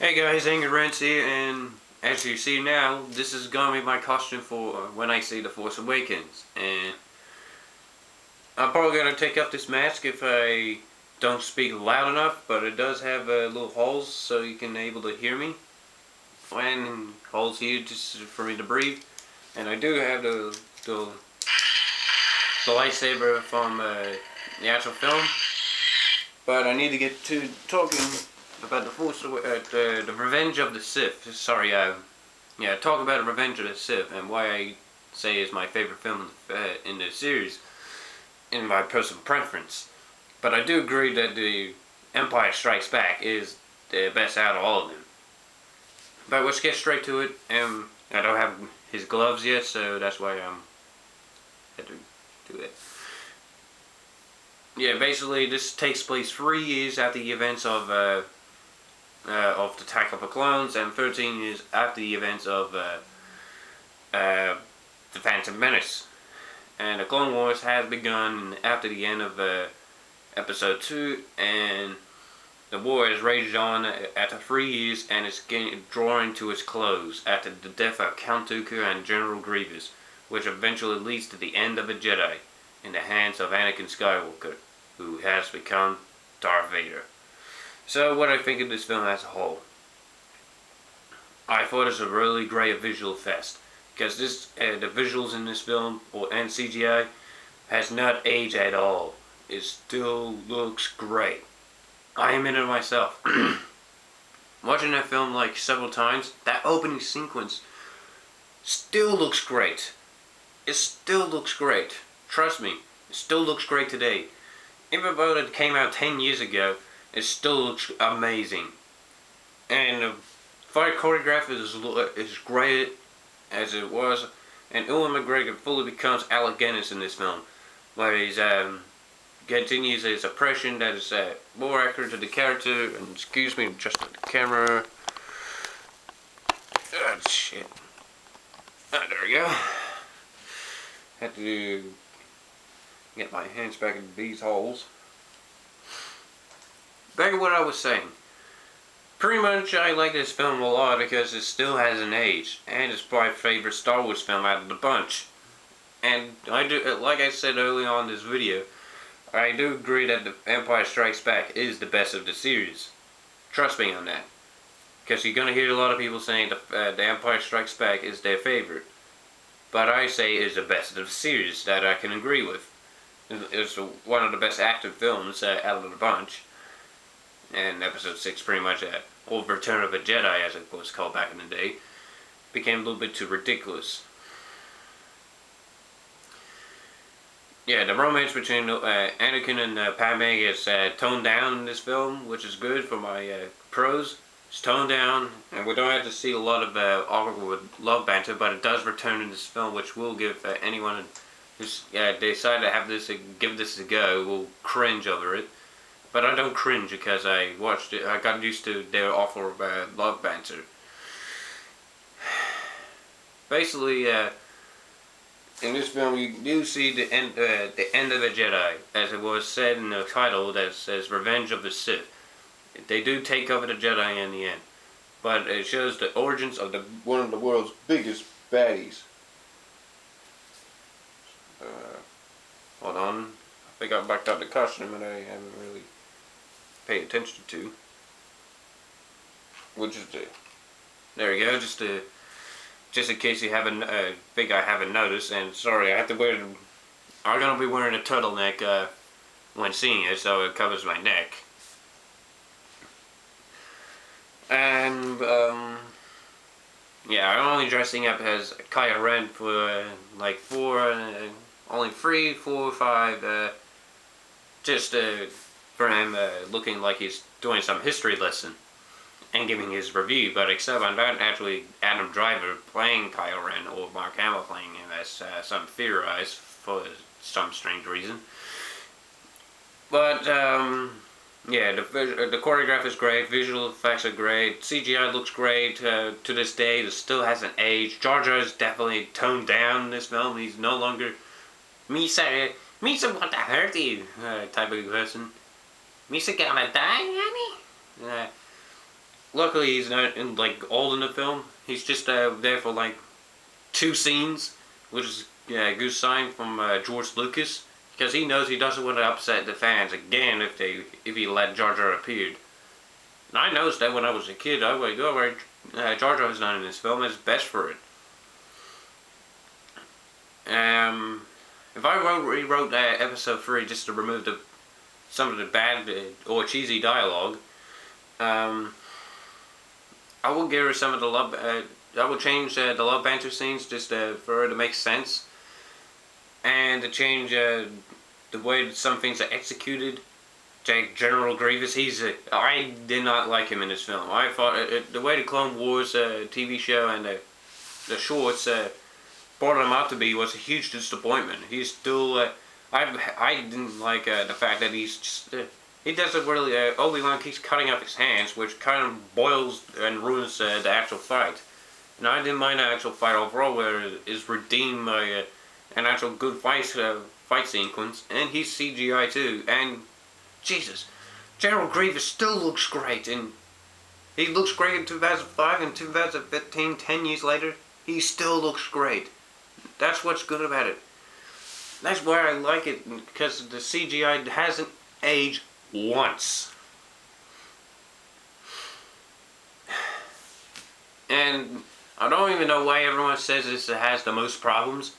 Hey guys, REISSUE, and as you see now, this is gonna be my costume for when I see The Force Awakens. And I'm probably gonna take off this mask if I don't speak loud enough, but it does have little holes so you can able to hear me. And holes here just for me to breathe. And I do have the lightsaber from the actual film, but I need to get to talking about the Revenge of the Sith. Sorry, talk about the Revenge of the Sith and why I say it's my favorite film in the series, in my personal preference. But I do agree that the Empire Strikes Back is the best out of all of them. But let's get straight to it. I don't have his gloves yet, so that's why I had to do it. Yeah, basically this takes place 3 years after the events of the Attack of the Clones, and 13 years after the events of the Phantom Menace. And the Clone Wars has begun after the end of Episode 2, and the war has raged on after 3 years, and it's drawing to its close after the death of Count Dooku and General Grievous, which eventually leads to the end of a Jedi in the hands of Anakin Skywalker, who has become Darth Vader. So, what I think of this film as a whole, I thought it was a really great visual fest, because the visuals in this film and CGI has not aged at all. It still looks great. I am in it myself. Watching that film like several times, that opening sequence still looks great. It still looks great. Trust me, it still looks great today. Even though it came out 10 years ago, it still looks amazing. And the fight choreography is great as it was. And Ewan McGregor fully becomes Alec Guinness in this film, where he's continues his oppression that is more accurate to the character. And excuse me, just at the camera. Oh, shit. Oh, there we go. Had to get my hands back into these holes. Back to what I was saying. Pretty much I like this film a lot because it still hasn't aged, and it's my favorite Star Wars film out of the bunch. And I do, like I said early on in this video, I do agree that The Empire Strikes Back is the best of the series. Trust me on that. Because you're going to hear a lot of people saying The Empire Strikes Back is their favorite. But I say it's the best of the series that I can agree with. It's one of the best acted films out of the bunch. And Episode 6 pretty much or Return of a Jedi, as it was called back in the day, became a little bit too ridiculous. Yeah, the romance between Anakin and Padme is toned down in this film, which is good for my pros. It's toned down, and we don't have to see a lot of awkward love banter, but it does return in this film, which will give anyone who's decided to have this, give this a go, will cringe over it. But I don't cringe because I watched it. I got used to their awful love banter. Basically, in this film, you do see the end of the Jedi, as it was said in the title that says "Revenge of the Sith." They do take over the Jedi in the end, but it shows the origins of one of the world's biggest baddies. Hold on, I think I backed up the costume and I haven't really paid attention to. Which is there we go. Just in case you haven't think I haven't noticed, and sorry, I have to wear. I'm gonna be wearing a turtleneck when seeing it, so it covers my neck. And yeah, I'm only dressing up as Kylo Ren for like only 3, 4, 5, just for him looking like he's doing some history lesson and giving his review, but except I'm not actually Adam Driver playing Kylo Ren or Mark Hamill playing him, as some theorized for some strange reason. But yeah, the choreography is great, visual effects are great, CGI looks great to this day. It still hasn't aged. Jar Jar is definitely toned down in this film. He's no longer Misa want to hurt you type of person. Misa gonna die, honey? luckily he's not in like all in the film. He's just there for like 2 scenes, which is a good sign from George Lucas, because he knows he doesn't want to upset the fans again if he let Jar Jar appear. And I noticed that when I was a kid. I would go where Jar Jar is not in this film. It's best for it. If I rewrote episode 3 just to remove some of the bad or cheesy dialogue, I will give her some of the love. I will change the love banter scenes just for her to make sense, and to change the way some things are executed. General Grievous, I did not like him in this film. I thought the way the Clone Wars TV show and the shorts brought him out to be was a huge disappointment. He's still, I didn't like the fact that he's just, he doesn't really, Obi-Wan keeps cutting off his hands, which kind of boils and ruins the actual fight. And I didn't mind the actual fight overall, where it is redeemed by an actual good fight sequence, and he's CGI too, and Jesus, General Grievous still looks great, and he looks great in 2005 and 2015, 10 years later, he still looks great. That's what's good about it. That's why I like it, because the CGI hasn't aged once. And I don't even know why everyone says this has the most problems.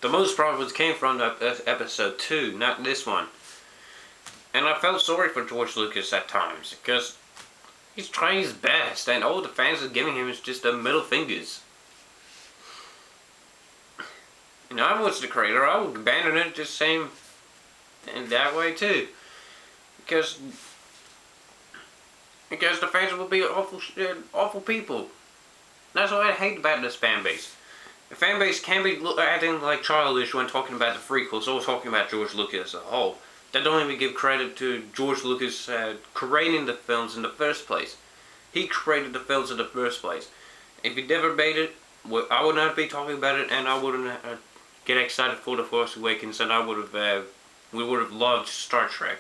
The most problems came from episode 2, not this one. And I felt sorry for George Lucas at times, because he's trying his best, and all the fans are giving him is just the middle fingers. And I was the creator, I would abandon it just same in that way too. Because the fans will be awful people. That's what I hate about this fan base. The fan base can be acting like childish when talking about the prequels or talking about George Lucas as a whole. They don't even give credit to George Lucas creating the films in the first place. He created the films in the first place. If he never made it, I would not be talking about it, and I wouldn't get excited for The Force Awakens, and we would have loved Star Trek.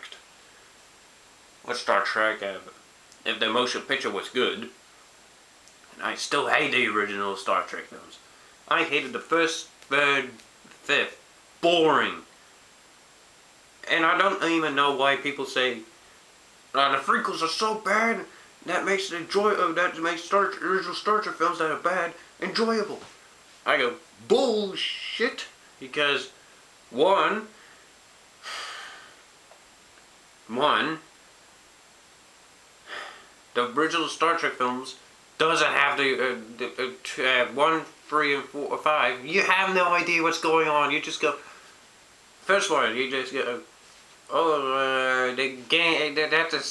What Star Trek? If the motion picture was good. And I still hate the original Star Trek films. I hated the first, third, fifth. Boring. And I don't even know why people say the prequels are so bad that makes original Star Trek films that are bad enjoyable. I go bullshit, because one, the original Star Trek films doesn't have the 1, 3, and 4 or 5. You have no idea what's going on. You just go. First one, you just go. They have to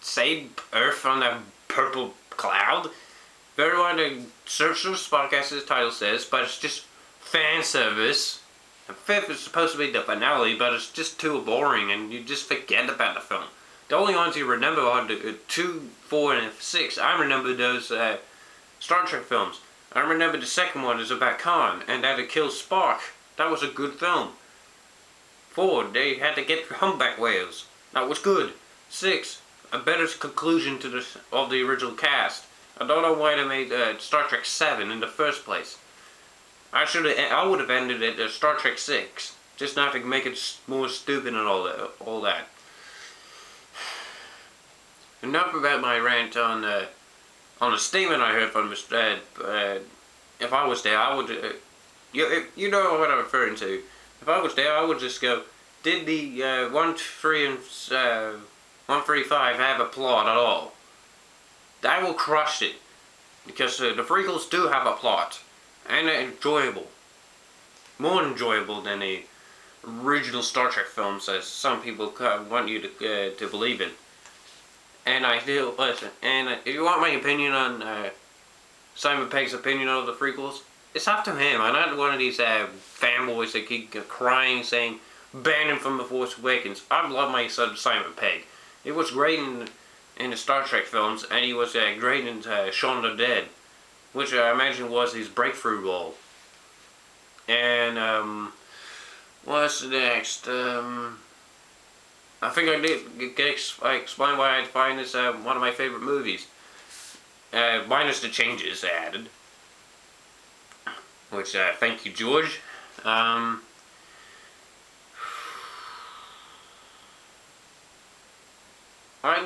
save Earth from that purple cloud. Third one, they search for Spock, as the title says, but it's just fan service. And fifth is supposed to be the finale, but it's just too boring, and you just forget about the film. The only ones you remember are the 2, 4, and 6. I remember those Star Trek films. I remember the second one is about Khan, and that it kills Spock. That was a good film. 4, they had to get humpback whales. That was good. 6, a better conclusion to of the original cast. I don't know why they made Star Trek 7 in the first place. I would have ended it at Star Trek 6, just not to make it more stupid and all that. Enough about my rant on a statement I heard from Mr. If I was there, I would. You know what I'm referring to. If I was there, I would just go. Did the 1, 3, and 135 have a plot at all? That will crush it, because the prequels do have a plot, and they're enjoyable, more enjoyable than the original Star Trek films, as some people want you to believe in. And I do listen. And if you want my opinion on Simon Pegg's opinion of the prequels, it's up to him. I'm not one of these fanboys that keep crying, saying, ban him from The Force Awakens. I love my son Simon Pegg. He was great in the Star Trek films, and he was great in Shaun of the Dead, which I imagine was his breakthrough role. And what's next? I think I did explain why I find this one of my favorite movies. minus the changes they added. Which, thank you, George. I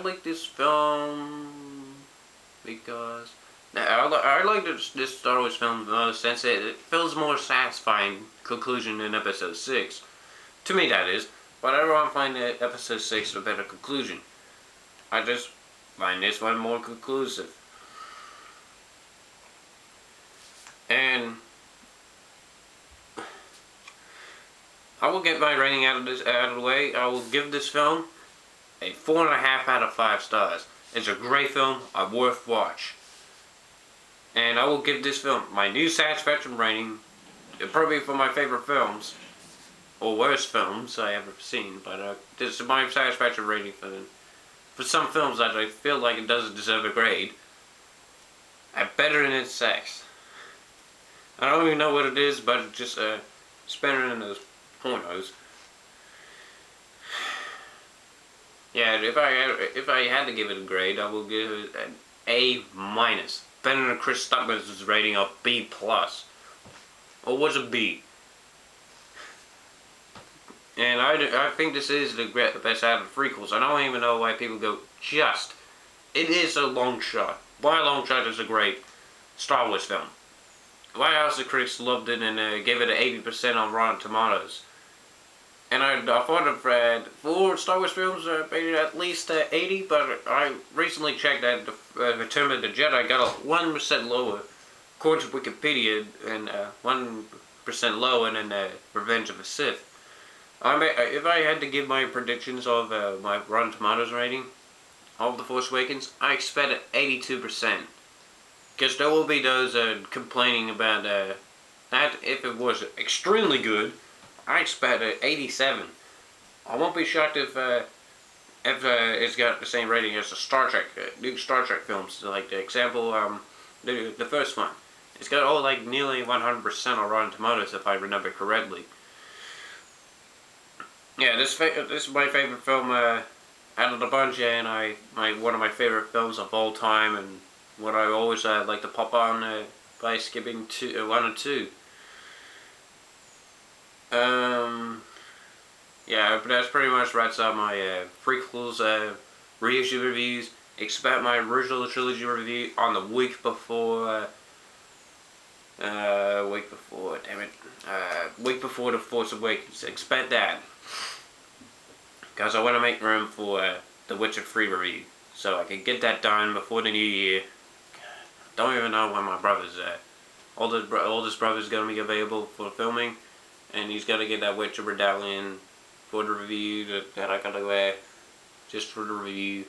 like this film because I like this Star Wars film in the most sense that it feels more satisfying conclusion than Episode 6. To me, that is. But I don't find that Episode 6 a better conclusion. I just find this one more conclusive. And I will get my rating out of the way. I will give this film a 4.5 out of 5 stars. It's a great film, a worth watch. And I will give this film my new satisfaction rating, probably for my favorite films, or worst films I ever seen. But this is my satisfaction rating for some films that I feel like it doesn't deserve a grade. Better than its sex. I don't even know what it is, but it's just better than those pornos. Yeah, if I had to give it a grade, I will give it an A minus. Better than Chris Stuckman's rating of B plus. Or was it B? And I think this is the best out of the prequels. I don't even know why people go just. It is a long shot. By a long shot, it's a great Star Wars film. Why else the critics loved it and gave it an 80% on Rotten Tomatoes. And I thought of for Star Wars films rated at least 80, but I recently checked that Return of the Jedi got a 1% lower, according to Wikipedia, and 1% lower than Revenge of the Sith. If I had to give my predictions of my Rotten Tomatoes rating of The Force Awakens, I expect it 82%. Because there will be those complaining about that if it was extremely good. I expect an 87. I won't be shocked if it's got the same rating as the Star Trek, new Star Trek films. Like the example, the first one. It's got all like nearly 100% on Rotten Tomatoes, if I remember correctly. Yeah, this is my favorite film out of the bunch, and one of my favorite films of all time, and what I always like to pop on by skipping 1 and 2. Yeah, but that's pretty much wraps up my prequels reissue reviews. Expect my original trilogy review on the week before The Force Awakens. Expect that, because I want to make room for the Witcher 3 review, so I can get that done before the new year. Don't even know when my brother's oldest brother's gonna be available for filming, and he's gotta get that Witcher medallion for the review that I gotta wear just for the review.